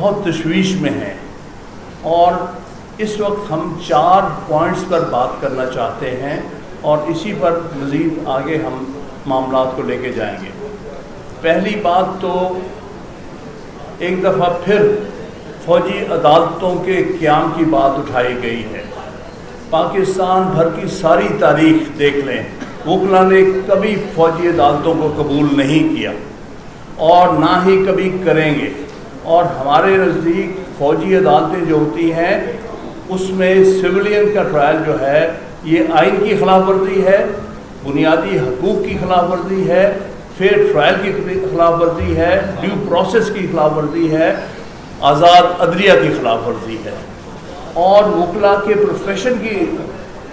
بہت تشویش میں ہیں اور اس وقت ہم 4 پوائنٹس پر بات کرنا چاہتے ہیں اور اسی پر مزید آگے ہم معاملات کو لے کے جائیں گے۔ پہلی بات تو ایک دفعہ پھر فوجی عدالتوں کے قیام کی بات اٹھائی گئی ہے۔ پاکستان بھر کی ساری تاریخ دیکھ لیں، وکلا نے کبھی فوجی عدالتوں کو قبول نہیں کیا اور نہ ہی کبھی کریں گے، اور ہمارے نزدیک فوجی عدالتیں جو ہوتی ہیں اس میں سویلین کا ٹرائل جو ہے یہ آئین کی خلاف ورزی ہے، بنیادی حقوق کی خلاف ورزی ہے، فیئر ٹرائل کی خلاف ورزی ہے، ڈیو پروسیس کی خلاف ورزی ہے، آزاد عدلیہ کی خلاف ورزی ہے۔ اور وکلا کے پروفیشن کی،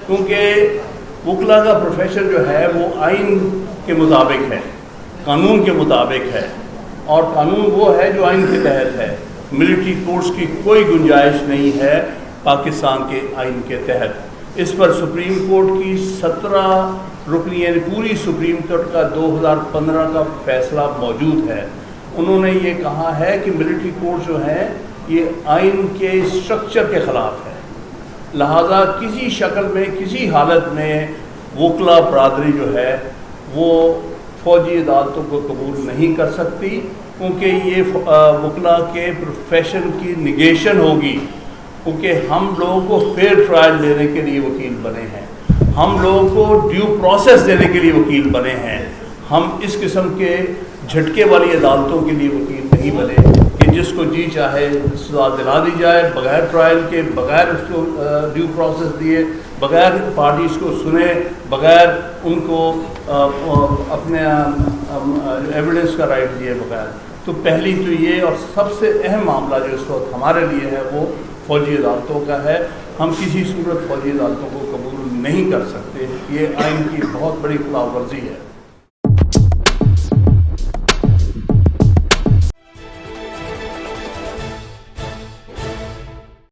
کیونکہ وکلا کا پروفیشن جو ہے وہ آئین کے مطابق ہے، قانون کے مطابق ہے، اور قانون وہ ہے جو آئین کے تحت ہے۔ ملٹری کورٹس کی کوئی گنجائش نہیں ہے پاکستان کے آئین کے تحت۔ اس پر سپریم کورٹ کی 17 رکنی یعنی پوری سپریم کورٹ کا 2015 کا فیصلہ موجود ہے۔ انہوں نے یہ کہا ہے کہ ملٹری کورٹ جو ہیں یہ آئین کے اسٹرکچر کے خلاف ہے، لہٰذا کسی شکل میں کسی حالت میں وکلا برادری جو ہے وہ فوجی عدالتوں کو قبول نہیں کر سکتی، کیونکہ یہ وکلا کے پروفیشن کی نگیشن ہوگی، کیونکہ ہم لوگوں کو فیئر ٹرائل دینے کے لیے وکیل بنے ہیں، ہم لوگوں کو ڈیو پروسیس دینے کے لیے وکیل بنے ہیں، ہم اس قسم کے جھٹکے والی عدالتوں کے لیے وکیل نہیں بنے کہ جس کو جی چاہے سزا دلا دی جائے بغیر ٹرائل کے، بغیر اس کو ڈیو پروسیس دیے، بغیر پارٹیز کو سنے، بغیر ان کو اپنے ایویڈنس کا رائٹ دیے بغیر۔ تو پہلی تو یہ اور سب سے اہم معاملہ جو اس وقت ہمارے لیے ہے وہ فوجی عدالتوں کا ہے۔ ہم کسی صورت فوجی عدالتوں کو قبول نہیں کر سکتے، یہ آئین کی بہت بڑی خلاف ورزی ہے۔